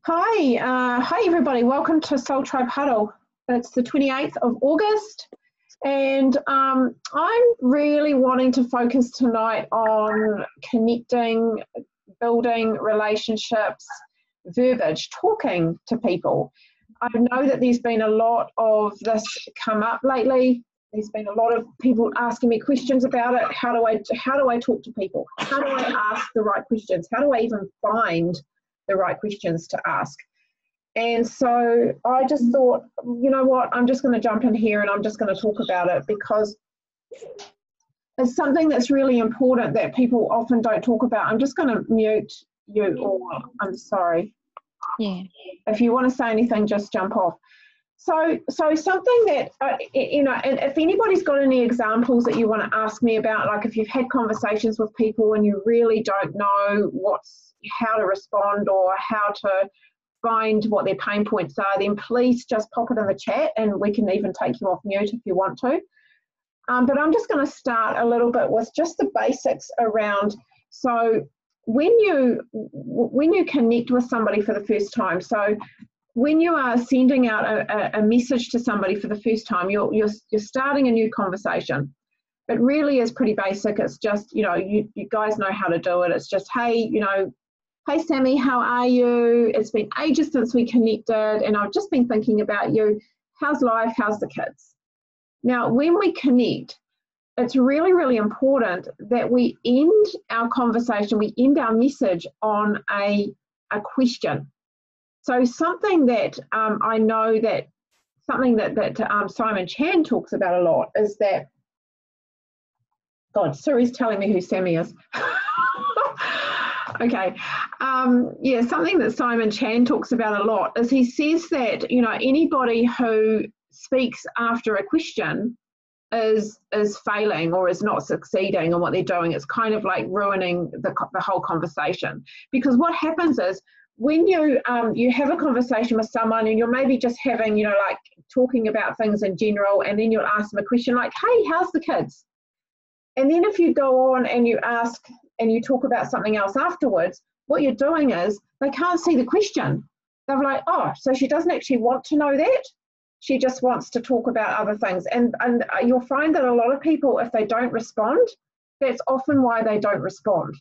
Hi everybody. Welcome to Soul Tribe Huddle. It's the 28th of August, and I'm really wanting to focus tonight on connecting, building relationships, verbiage, talking to people. I know that there's been a lot of this come up lately. There's been a lot of people asking me questions about it. How do I talk to people? How do I ask the right questions? How do I even find the right questions to ask? And so I just thought, you know what, I'm just going to jump in here and I'm just going to talk about it because it's something that's really important that people often don't talk about. I'm just going to mute you all. I'm sorry. Yeah. If you want to say anything, just jump off. So something that, and if anybody's got any examples that you want to ask me about, like if you've had conversations with people and you really don't know how to respond or how to find what their pain points are, then please just pop it in the chat and we can even take you off mute if you want to. But I'm just going to start a little bit with just the basics around, so when you connect with somebody for the first time, so when you are sending out a message to somebody for the first time, you're starting a new conversation. It really is pretty basic. It's just, you guys know how to do it. It's just, hey, hey Sammy, how are you? It's been ages since we connected and I've just been thinking about you. How's life? How's the kids? Now, when we connect, it's really, really important that we end our conversation, we end our message on a question. So something that I know that Simon Chan talks about a lot is that, God, Siri's telling me who Sammy is. Okay. Something that Simon Chan talks about a lot is he says that, anybody who speaks after a question is failing or is not succeeding in what they're doing. It's kind of like ruining the whole conversation. Because what happens is when you have a conversation with someone and you're maybe just having, like talking about things in general, and then you'll ask them a question like, hey, how's the kids? And then if you go on and you ask and you talk about something else afterwards, what you're doing is they can't see the question. They're like, oh, so she doesn't actually want to know that. She just wants to talk about other things. And you'll find that a lot of people, if they don't respond, that's often why they don't respond.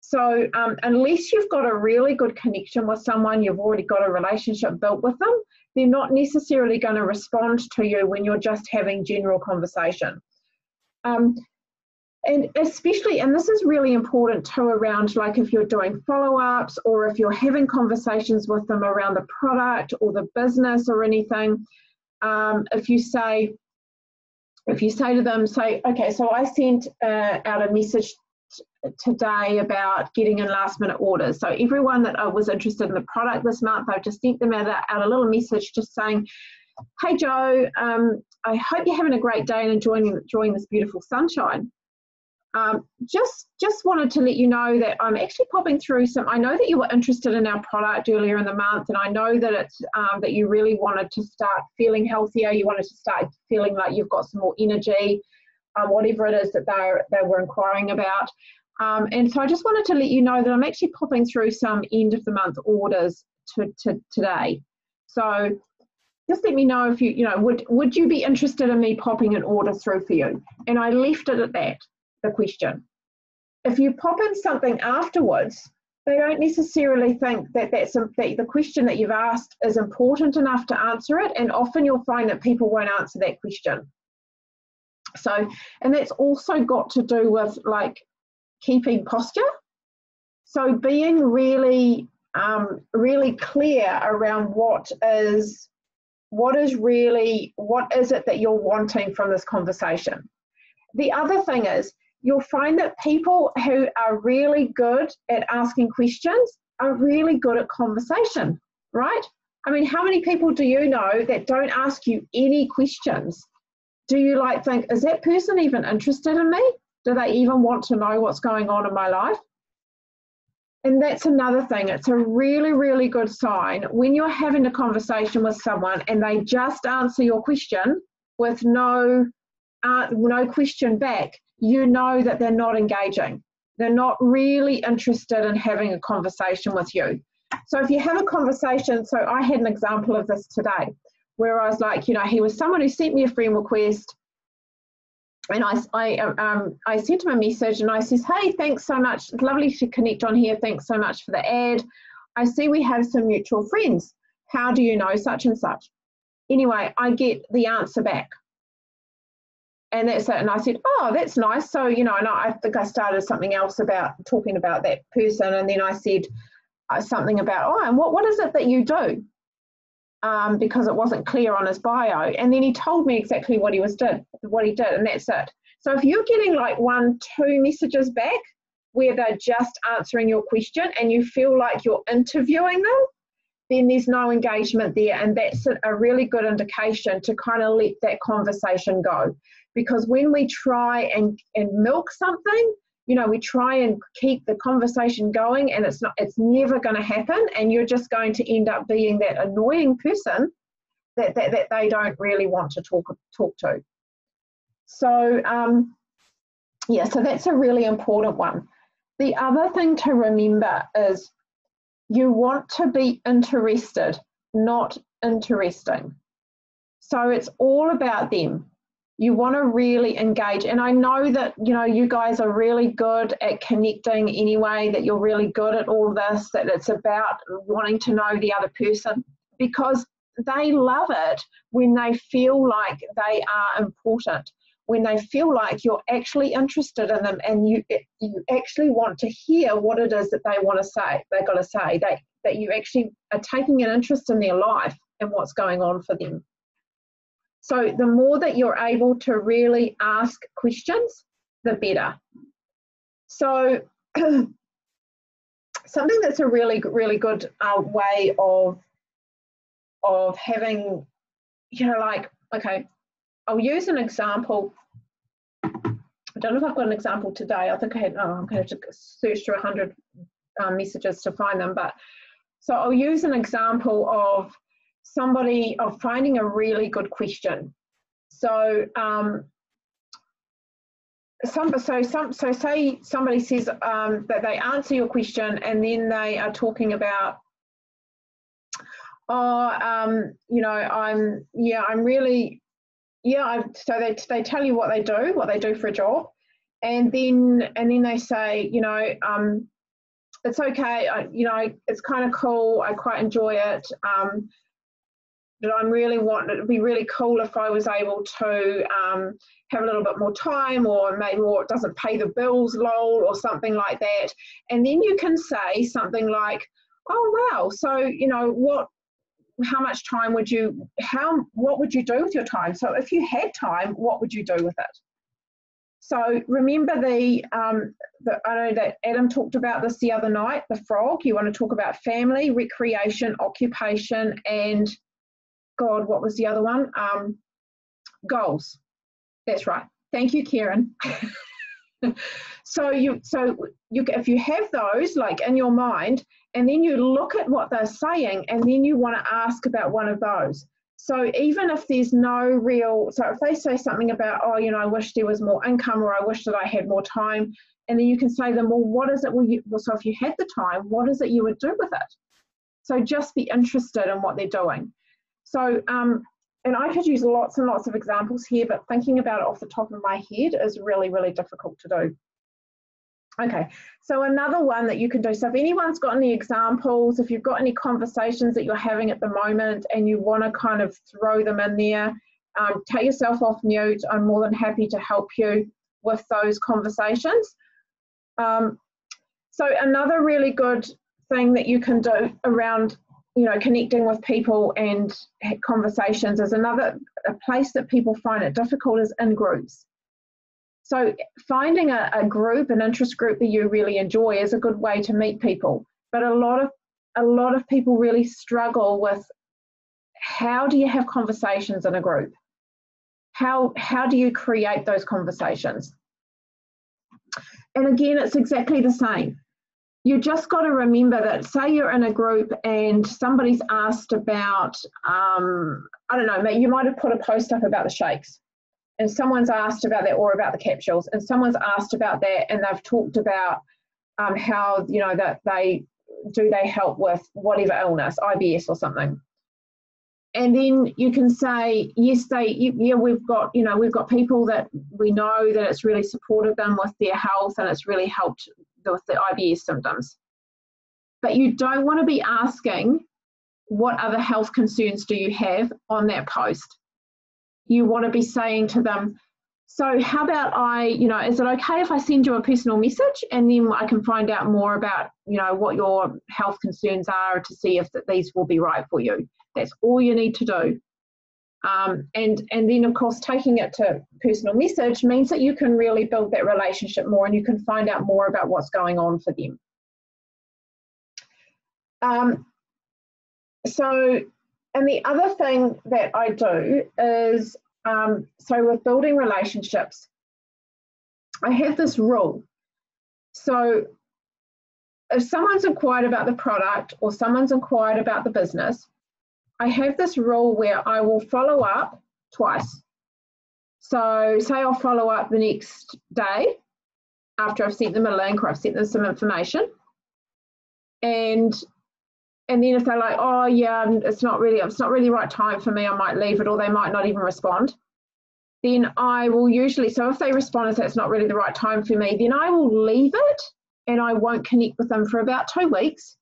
So unless you've got a really good connection with someone, you've already got a relationship built with them, they're not necessarily going to respond to you when you're just having general conversation. And especially, and this is really important too, around like if you're doing follow-ups or if you're having conversations with them around the product or the business or anything, if you say to them, okay, so I sent out a message today about getting in last minute orders. So everyone that was interested in the product this month, I've just sent them out a little message just saying, hey Joe, I hope you're having a great day and enjoying this beautiful sunshine. Just wanted to let you know that I'm actually popping through I know that you were interested in our product earlier in the month, and I know that it's that you really wanted to start feeling healthier, you wanted to start feeling like you've got some more energy, whatever it is that they were inquiring about. And so I just wanted to let you know that I'm actually popping through some end of the month orders today. So just let me know if would you be interested in me popping an order through for you? And I left it at that, the question. If you pop in something afterwards, they don't necessarily think that the question that you've asked is important enough to answer it, and often you'll find that people won't answer that question. So, and that's also got to do with like keeping posture. So being really, really clear around what is it that you're wanting from this conversation. The other thing is, you'll find that people who are really good at asking questions are really good at conversation, right? I mean, how many people do you know that don't ask you any questions? Do you think, is that person even interested in me? Do they even want to know what's going on in my life? And that's another thing. It's a really, really good sign when you're having a conversation with someone and they just answer your question with no question back. You know that they're not engaging. They're not really interested in having a conversation with you. So if you have a conversation, so I had an example of this today where I was like, you know, he was someone who sent me a friend request, and I sent him a message and I says, hey, thanks so much. It's lovely to connect on here. Thanks so much for the ad. I see we have some mutual friends. How do you know such and such? Anyway, I get the answer back. And that's it. And I said, oh, that's nice. So, you know, and I think I started something else about talking about that person. And then I said something about, oh, and what is it that you do? Because it wasn't clear on his bio. And then he told me exactly what he did, and that's it. So if you're getting like 1, 2 messages back where they're just answering your question and you feel like you're interviewing them, then there's no engagement there, and that's a really good indication to kind of let that conversation go. Because when we try and milk something, you know, we try and keep the conversation going, and it's never going to happen, and you're just going to end up being that annoying person that they don't really want to talk to. So yeah, so that's a really important one. The other thing to remember is you want to be interested, not interesting. So it's all about them. You want to really engage. And I know that, you know, you guys are really good at connecting anyway, that you're really good at all this, that it's about wanting to know the other person, because they love it when they feel like they are important, when they feel like you're actually interested in them and you actually want to hear what it is that they want to say, they've got to say, that you actually are taking an interest in their life and what's going on for them. So the more that you're able to really ask questions, the better. So something that's a really, really good way of having, you know, like, okay, I'll use an example. I don't know if I've got an example today. I think I had, I'm going to search through 100 messages to find them. But so I'll use an example of finding a really good question. So say somebody says that they answer your question, and then they are talking about, you know, so they tell you what they do for a job, and then they say, you know, it's okay, you know, it's kind of cool, I quite enjoy it, but it'd be really cool if I was able to have a little bit more time, or maybe more, it doesn't pay the bills, lol, or something like that. And then you can say something like, oh wow, so, you know, how much time what would you do with your time? So if you had time, what would you do with it? So remember I know that Adam talked about this the other night, the frog. You want to talk about family, recreation, occupation, and God, what was the other one? Goals. That's right. Thank you, Karen. So if you have those like in your mind, and then you look at what they're saying, and then you want to ask about one of those. So even if there's so if they say something about, oh, you know, I wish there was more income, or I wish that I had more time, and then you can say to them, well, what is it? So if you had the time, what is it you would do with it? So just be interested in what they're doing. So, and I could use lots and lots of examples here, but thinking about it off the top of my head is really, really difficult to do. Okay, so another one that you can do, so if anyone's got any examples, if you've got any conversations that you're having at the moment and you want to kind of throw them in there, take yourself off mute. I'm more than happy to help you with those conversations. So another really good thing that you can do around, you know, connecting with people and conversations is a place that people find it difficult is in groups. So finding a group, an interest group that you really enjoy is a good way to meet people. But a lot of people really struggle with, how do you have conversations in a group? How do you create those conversations? And again, it's exactly the same. You just got to remember that, say you're in a group and somebody's asked about, I don't know, you might have put a post up about the shakes, and someone's asked about that, or about the capsules, and someone's asked about that, and they've talked about how, you know, that do they help with whatever illness, IBS or something? And then you can say, yes, we've got people that we know that it's really supported them with their health and it's really helped with the IBS symptoms. But you don't want to be asking, what other health concerns do you have on that post? You want to be saying to them, so how about is it okay if I send you a personal message and then I can find out more about, what your health concerns are to see if these will be right for you? That's all you need to do. And then, of course, taking it to personal message means that you can really build that relationship more and you can find out more about what's going on for them. And the other thing that I do is, so with building relationships, I have this rule. So if someone's inquired about the product or someone's inquired about the business, I have this rule where I will follow up twice. So say I'll follow up the next day after I've sent them a link or I've sent them some information. And then if they're like, oh yeah, it's not really the right time for me, I might leave it, or they might not even respond. Then I will usually, so if they respond and say it's not really the right time for me, then I will leave it and I won't connect with them for about 2 weeks.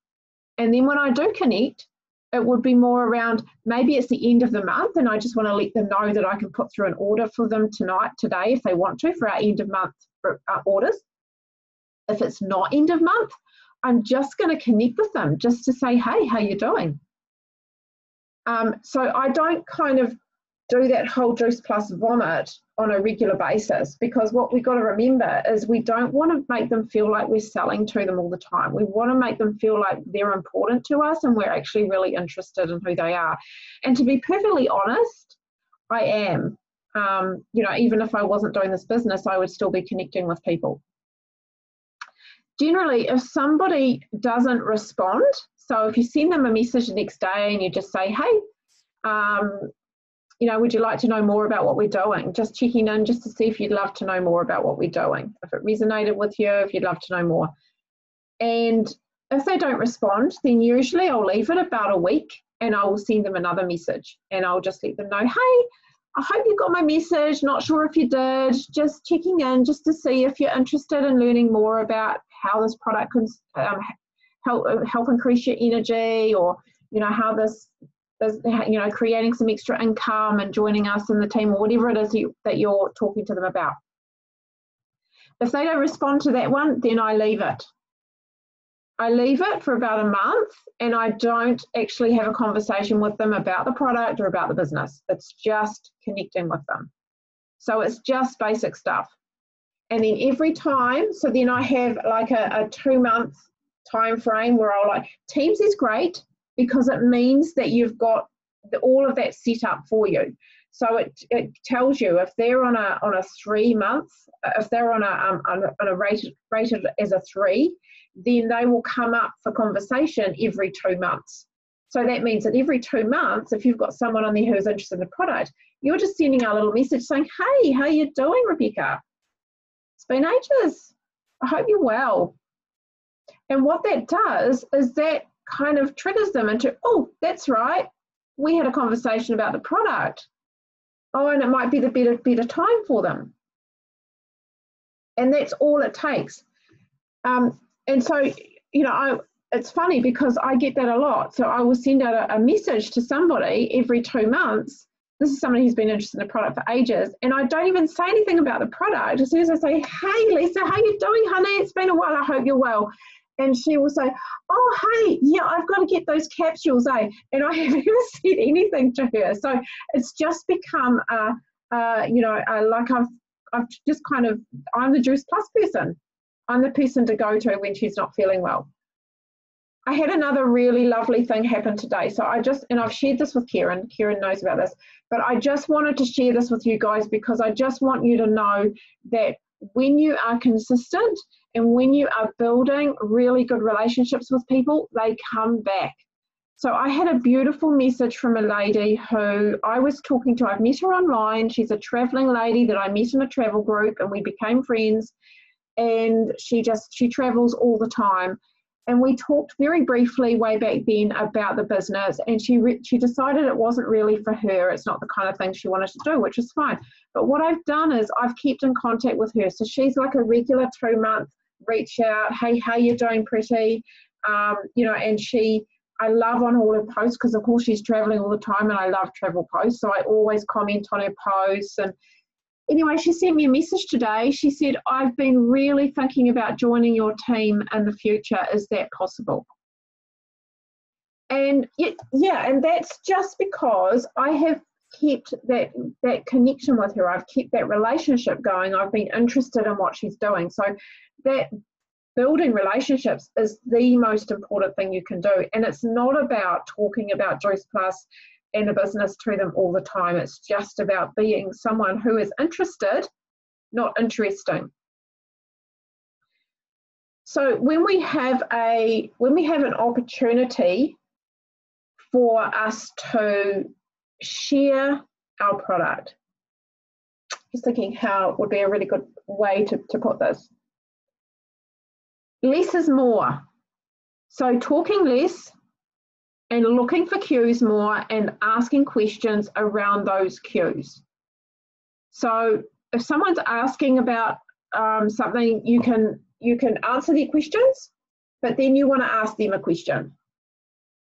And then when I do connect, it would be more around, maybe it's the end of the month and I just want to let them know that I can put through an order for them today if they want to, for our end of month orders. If it's not end of month, I'm just going to connect with them just to say, hey, how you doing? So I don't kind of do that whole juice plus vomit on a regular basis, because what we've got to remember is we don't want to make them feel like we're selling to them all the time. We want to make them feel like they're important to us and we're actually really interested in who they are. And to be perfectly honest, I am. Even if I wasn't doing this business, I would still be connecting with people. Generally, if somebody doesn't respond, so if you send them a message the next day and you just say, hey, would you like to know more about what we're doing? Just checking in just to see if you'd love to know more about what we're doing. If it resonated with you, if you'd love to know more. And if they don't respond, then usually I'll leave it about a week and I will send them another message and I'll just let them know, hey, I hope you got my message. Not sure if you did. Just checking in just to see if you're interested in learning more about how this product can help increase your energy, or how this is, creating some extra income and joining us in the team, or whatever it is that you're talking to them about. If they don't respond to that one, then I leave it. I leave it for about a month and I don't actually have a conversation with them about the product or about the business. It's just connecting with them. So it's just basic stuff. And then every time, so then I have like a 2-month time frame where I'll Teams is great because it means that you've got all of that set up for you. So it tells you if they're on a 3 months, if they're on a rated as a 3, then they will come up for conversation every 2 months. So that means that every 2 months, if you've got someone on there who's interested in the product, you're just sending a little message saying, hey, how you doing, Rebecca? It's been ages. I hope you're well. And what that does is that kind of triggers them into, oh, that's right, we had a conversation about the product. Oh, and it might be the better time for them. And that's all it takes. And so, it's funny because I get that a lot. So I will send out a message to somebody every 2 months. This is somebody who's been interested in the product for ages. And I don't even say anything about the product. As soon as I say, hey, Lisa, how you doing, honey? It's been a while. I hope you're well. And she will say, oh, hey, yeah, I've got to get those capsules, eh? And I haven't even said anything to her. So it's just become, like I've just kind of, I'm the Juice Plus person. I'm the person to go to when she's not feeling well. I had another really lovely thing happen today. So I've shared this with Kieran. Kieran knows about this, but I just wanted to share this with you guys because I just want you to know that when you are consistent and when you are building really good relationships with people, they come back. So I had a beautiful message from a lady who I was talking to. I've met her online. She's a traveling lady that I met in a travel group and we became friends. And she travels all the time. And we talked very briefly way back then about the business, and she decided it wasn't really for her. It's not the kind of thing she wanted to do, which is fine. But what I've done is I've kept in contact with her. So she's like a regular 2-month reach out. Hey, how you doing, pretty? You know, and I love on all her posts because, of course, she's traveling all the time, and I love travel posts. So I always comment on her posts. And anyway, she sent me a message today. She said, I've been really thinking about joining your team in the future. Is that possible? And yeah, and that's just because I have kept that connection with her. I've kept that relationship going. I've been interested in what she's doing. So that building relationships is the most important thing you can do. And it's not about talking about Juice Plus and a business to them all the time. It's just about being someone who is interested, not interesting. So when we have an opportunity for us to share our product, just thinking how would be a really good way to put this. Less is more. So talking less and looking for cues more and asking questions around those cues. So if someone's asking about something, you can answer their questions, but then you want to ask them a question.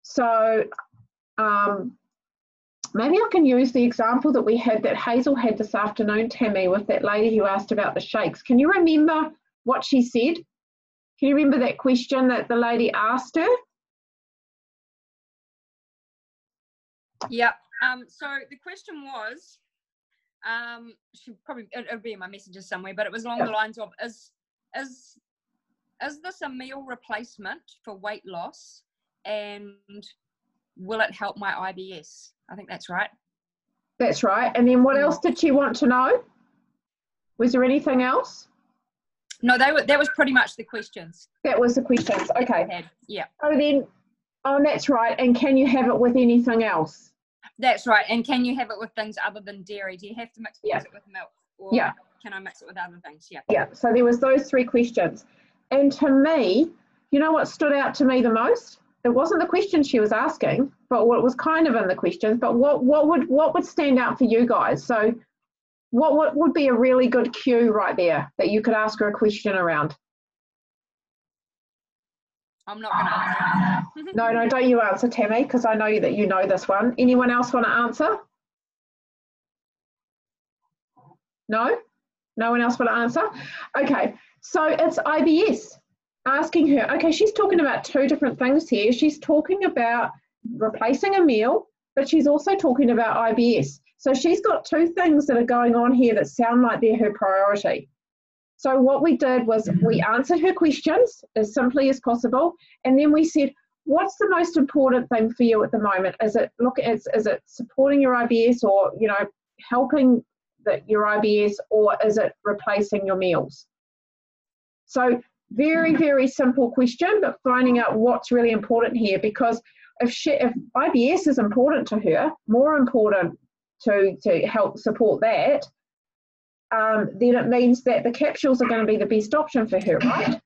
So maybe I can use the example that Hazel had this afternoon, Tammy, with that lady who asked about the shakes. Can you remember what she said? Can you remember that question that the lady asked her? Yeah. So the question was, it'll be in my messages somewhere, but it was along the lines of, is this a meal replacement for weight loss, and will it help my IBS? I think that's right. That's right. And then what else did she want to know? Was there anything else? No, that was pretty much the questions. That was the questions. Okay. Yeah. Oh, that's right. And can you have it with anything else? That's right. And can you have it with things other than dairy? Do you have to mix it with milk? Or can I mix it with other things? Yeah. Yeah. So there was those 3 questions. And to me, you know what stood out to me the most? It wasn't the question she was asking, but what was kind of in the questions. But what would stand out for you guys? So what would be a really good cue right there that you could ask her a question around? I'm not going to answer. No, don't you answer, Tammy, because I know that you know this one. Anyone else want to answer? No? No one else want to answer? Okay, so it's IBS. Asking her, okay, she's talking about 2 different things here. She's talking about replacing a meal, but she's also talking about IBS. So she's got 2 things that are going on here that sound like they're her priority. So what we did was we answered her questions as simply as possible, and then we said, what's the most important thing for you at the moment? Is it supporting your IBS, or helping your IBS, or is it replacing your meals? So very, very simple question, but finding out what's really important here, because if IBS is important to her, more important to help support that, then it means that the capsules are going to be the best option for her, right?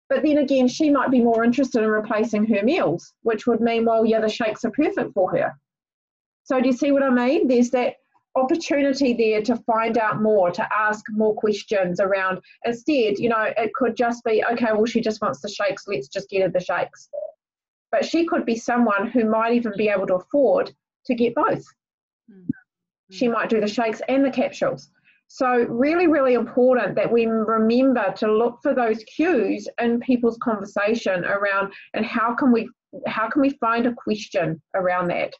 But then again, she might be more interested in replacing her meals, which would mean, well, yeah, the shakes are perfect for her. So do you see what I mean? There's that opportunity there to find out more, to ask more questions around. Instead, it could just be, okay, well, she just wants the shakes, let's just get her the shakes. But she could be someone who might even be able to afford to get both. She might do the shakes and the capsules. So really, really important that we remember to look for those cues in people's conversation around, and how can we find a question around that?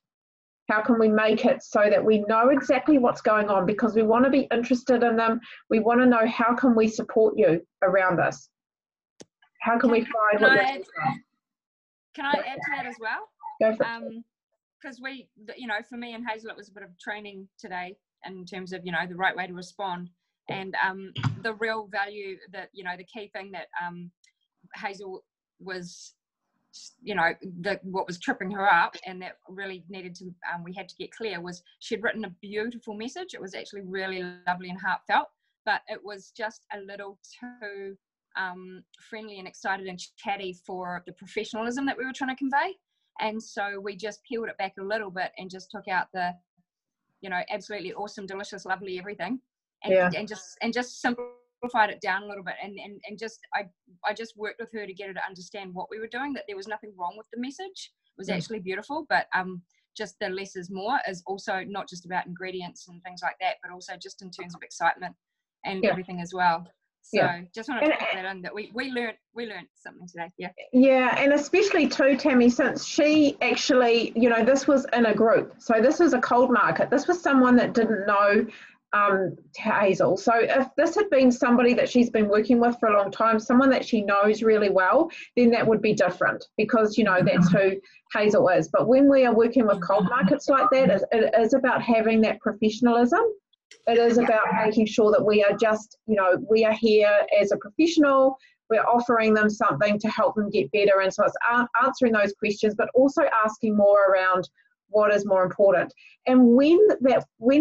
How can we make it so that we know exactly what's going on, because we want to be interested in them. We want to know, how can we support you around this? How can we find what you're talking about? Can I add to that as well? Go for it. Because for me and Hazel, it was a bit of training today in terms of, the right way to respond. And the real value that, the key thing that Hazel was, what was tripping her up, and that really needed to, we had to get clear, was she'd written a beautiful message. It was actually really lovely and heartfelt, but it was just a little too friendly and excited and chatty for the professionalism that we were trying to convey. And so we just peeled it back a little bit and just took out the, you know, absolutely awesome, delicious, lovely everything, and just simplified it down a little bit, and just I just worked with her to get her to understand what we were doing, that there was nothing wrong with the message. It was actually beautiful, but just the less is more is also not just about ingredients and things like that, but also just in terms of excitement and everything as well. So just wanted to put that in, that we learned something today. Yeah, and especially too, Tammy, since she actually, you know, this was in a group. So this was a cold market. This was someone that didn't know Hazel. So if this had been somebody that she's been working with for a long time, someone that she knows really well, then that would be different, because, you know, that's who Hazel is. But when we are working with cold markets like that, it is about having that professionalism. It is about making sure that we are just, you know, we are here as a professional, we're offering them something to help them get better. And so it's answering those questions, but also asking more around what is more important. And when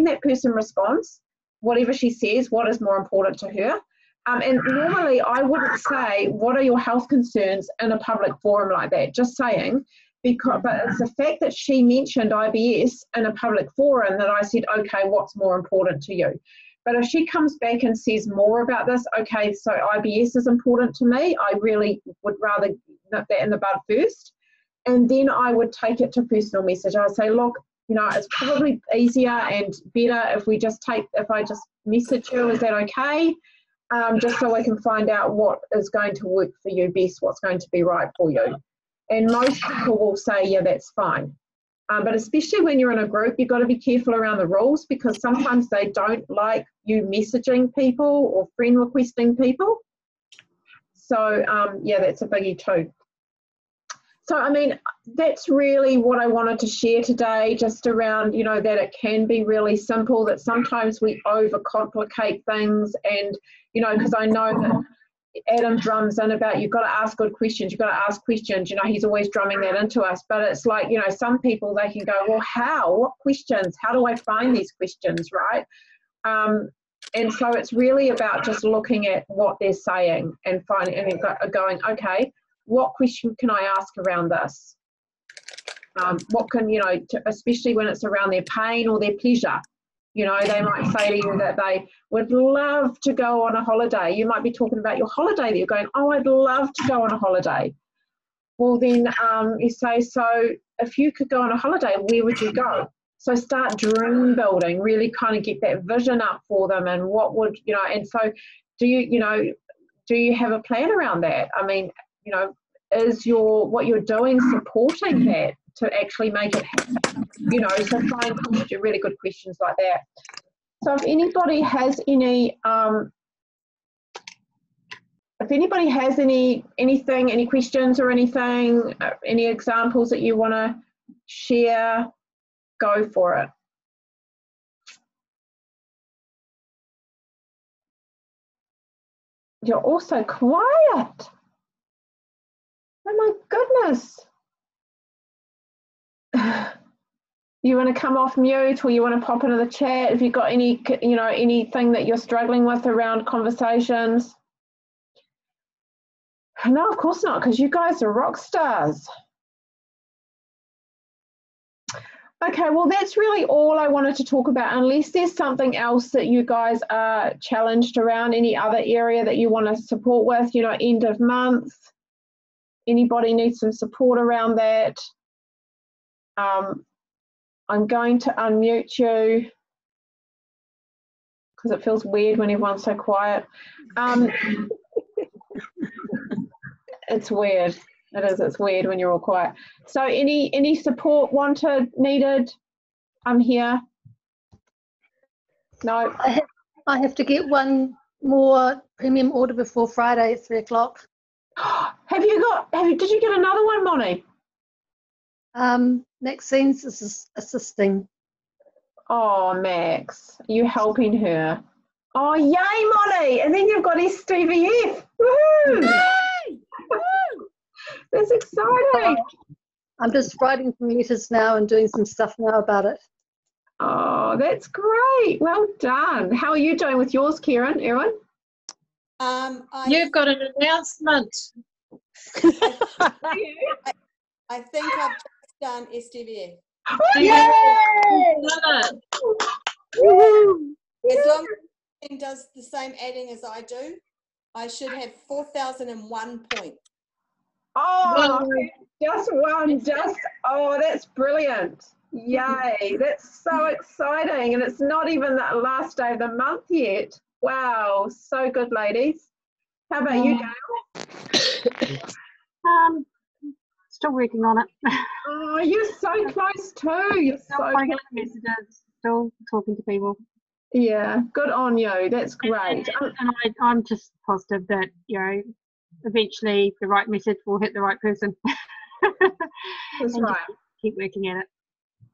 that person responds, whatever she says, what is more important to her. And normally I wouldn't say, what are your health concerns in a public forum like that, just saying. But it's the fact that she mentioned IBS in a public forum that I said, okay, what's more important to you? But if she comes back and says more about this, okay, so IBS is important to me, I really would rather nip that in the bud first. And then I would take it to personal message. I would say, look, you know, it's probably easier and better if I just message you, is that okay? Just so I can find out what is going to work for you best, what's going to be right for you. And most people will say, yeah, that's fine. But especially when you're in a group, you've got to be careful around the rules, because sometimes they don't like you messaging people or friend requesting people. So, yeah, that's a biggie too. So, I mean, that's really what I wanted to share today, just around, you know, that it can be really simple, that sometimes we overcomplicate things. And, you know, because I know that Adam drums in about, you've got to ask good questions, you've got to ask questions, you know, he's always drumming that into us. But it's like, you know, some people, they can go, well, what questions, how do I find these questions, right? And so it's really about just looking at what they're saying and finding and going, okay, what question can I ask around this? What can, you know, especially when it's around their pain or their pleasure. You know, they might say to you that they would love to go on a holiday. You might be talking about your holiday that you're going, oh, I'd love to go on a holiday. Well, then you say, so if you could go on a holiday, where would you go? So start dream building, really kind of get that vision up for them, and what would, you know, and so do you have a plan around that? I mean, you know, is what you're doing supporting that to actually make it happen? You know, so find really good questions like that. So if anybody has any anything, any questions or anything, any examples that you want to share, go for it. You're also quiet. Oh my goodness. You want to come off mute, or you want to pop into the chat if you've got any, you know, anything that you're struggling with around conversations. No, of course not, because you guys are rock stars. Okay, well, that's really all I wanted to talk about, unless there's something else that you guys are challenged around, any other area that you want to support with, you know, end of month. Anybody needs some support around that? I'm going to unmute you because it feels weird when everyone's so quiet. It's weird. It is. It's weird when you're all quiet. So any support wanted, needed? I'm here. No. I have to get one more premium order before Friday at 3 o'clock. Did you get another one, Moni? Maxine's assisting. Oh, Max, you helping her? Oh, yay, Moni! And then you've got STVF. Woohoo! Yay! Woo! That's exciting. I'm just writing some letters now and doing some stuff now about it. Oh, that's great. Well done. How are you doing with yours, Karen, Erin? You've got an announcement. I think I've just done STVF. Yay! As long as it does the same adding as I do, I should have 4,001 points. Oh, oh, that's brilliant. Yay, that's so exciting. And it's not even that last day of the month yet. Wow, so good, ladies. How about you, Gail? Still working on it. Oh, you're so close too. You're Still so getting close. messages, still talking to people. Yeah, good on you. That's great. And I'm just positive that, you know, eventually the right message will hit the right person. That's and right. just keep working at it.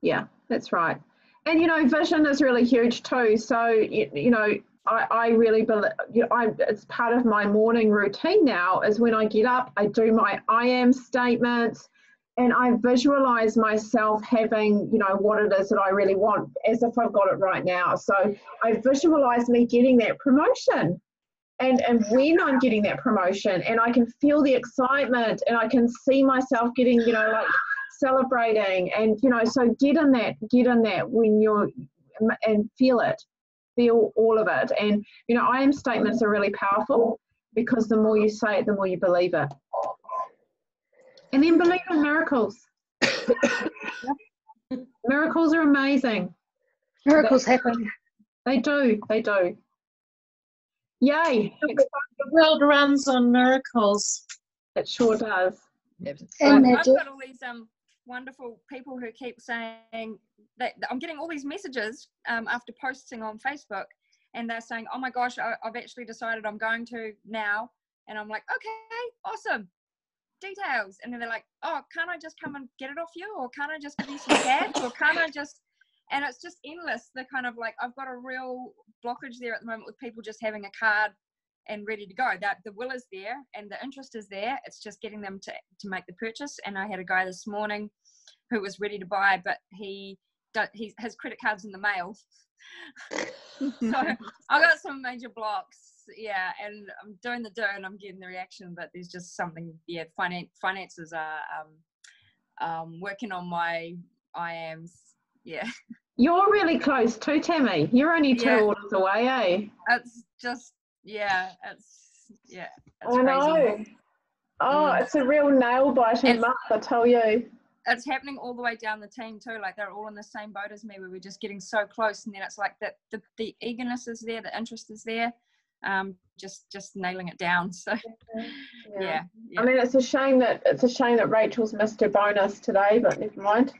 Yeah, that's right. And, you know, vision is really huge too. So, you know, I really believe, you know, it's part of my morning routine now is when I get up, I do my I am statements and I visualize myself having, you know, what it is that I really want as if I've got it right now. So I visualize me getting that promotion and when I'm getting that promotion and I can feel the excitement and I can see myself getting, you know, like celebrating and, you know, so get in that when you're and feel all of it. And, you know, I am statements are really powerful because the more you say it, the more you believe it. And then believe in miracles. Miracles are amazing. Miracles happen. They do. Yay. The world runs on miracles. It sure does. And I've magic. got all these wonderful people who keep saying that I'm getting all these messages after posting on Facebook, and they're saying, "Oh my gosh, I've actually decided I'm going to now," and I'm like, "Okay, awesome, details." And then they're like, "Oh, can't I just come and get it off you, or can't I just give you some cash, or can't I just?" And it's just endless. The kind of like I've got a real blockage there at the moment with people just having a card and ready to go. That the will is there and the interest is there. It's just getting them to make the purchase. And I had a guy this morning who was ready to buy, but his credit card's in the mail. So I got some major blocks. Yeah, and I'm doing the do and I'm getting the reaction, but there's just something. Yeah, finances are working on my IAMs. Yeah. You're really close too, Tammy. You're only 2 orders away, eh? It's just it's I know. crazy. Oh, it's a real nail-biting month, I tell you. It's happening all the way down the team too. Like they're all in the same boat as me, where we're just getting so close, and then it's like that the eagerness is there, the interest is there, just nailing it down. So yeah. I mean, it's a shame that Rachel's missed her bonus today, but never mind.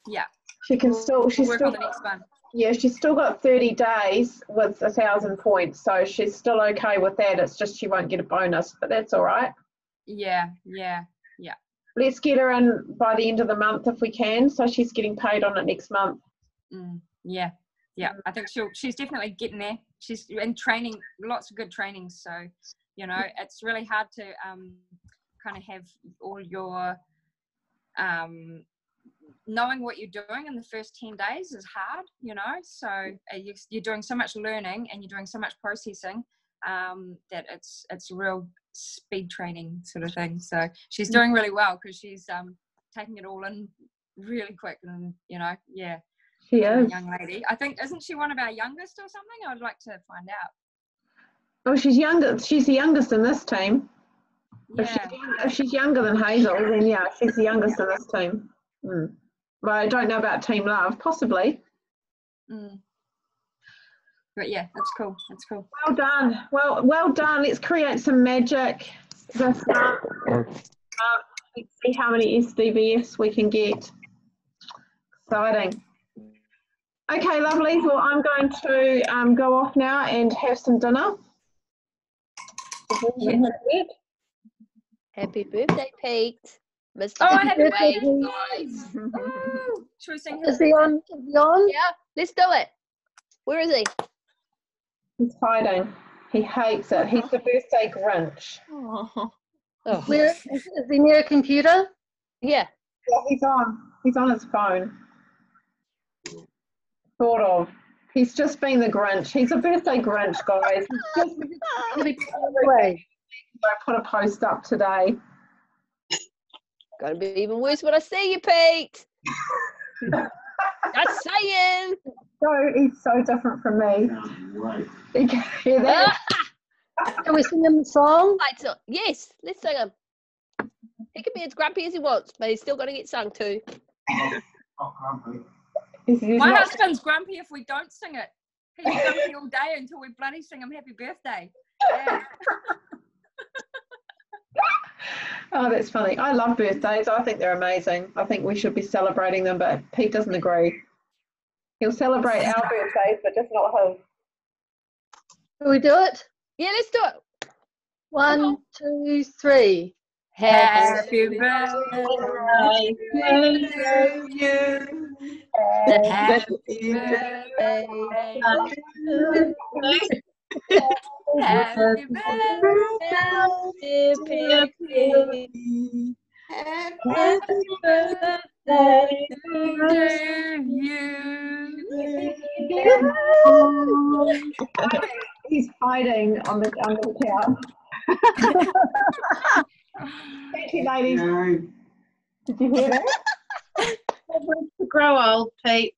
Yeah, she's work still on the next one. Yeah, she's still got 30 days with 1,000 points, so she's still okay with that. It's just she won't get a bonus, but that's all right. Yeah. Let's get her in by the end of the month if we can, so she's getting paid on it next month. Yeah. I think she's definitely getting there. She's in training, lots of good trainings. So, you know, it's really hard to kind of have all your knowing what you're doing in the first 10 days is hard, you know. So you're doing so much learning and you're doing so much processing that it's real speed training sort of thing. So she's doing really well because she's taking it all in really quick, and you know, she is a young lady. I think, isn't she one of our youngest or something? I'd like to find out. Oh, she's younger. She's the youngest in this team. Yeah. If she's younger than Hazel, then yeah, she's the youngest in this team. But I don't know about Team Love, possibly. But yeah, that's cool. Well done. Well done. Let's create some magic this month. Let's see how many SDVS we can get. Exciting. Okay, lovely. Well, I'm going to go off now and have some dinner. Happy birthday, Pete. Mr. Oh, happy birthday. Should we sing? Is he on? Yeah, let's do it. Where is he? He's hiding. He hates it. He's the birthday Grinch. Oh. Where is he near a computer? Yeah. Yeah, he's on his phone. Sort of. He's just been the Grinch. He's a birthday Grinch, guys. He's just Way. I put a post up today. Gonna be even worse when I see you, Pete. Just saying. So he's so different from me. You can hear that? Can we sing him a song? Lights on. Yes, let's sing him. He can be as grumpy as he wants, but he's still got to get sung to. He's My not- husband's grumpy if we don't sing it. He's grumpy all day until we bloody sing him happy birthday. Yeah. Oh, that's funny. I love birthdays. I think they're amazing. I think we should be celebrating them, but Pete doesn't agree. He'll celebrate our birthdays, but just not his. Can we do it? Yeah, let's do it. 1, 2, 3. Happy birthday to you. Happy birthday. Happy birthday Happy birthday to you. He's hiding on the couch. Thank you, ladies. Did you hear that? to grow old, Pete.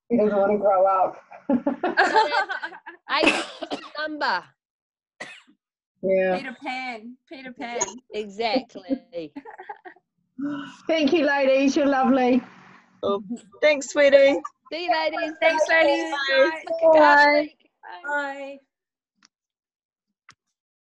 He doesn't want to grow up. 8 is the number. Yeah. Peter Pan. Exactly. Thank you, ladies. You're lovely. Thanks, sweetie. See you, ladies. Thanks, ladies. Bye. Bye.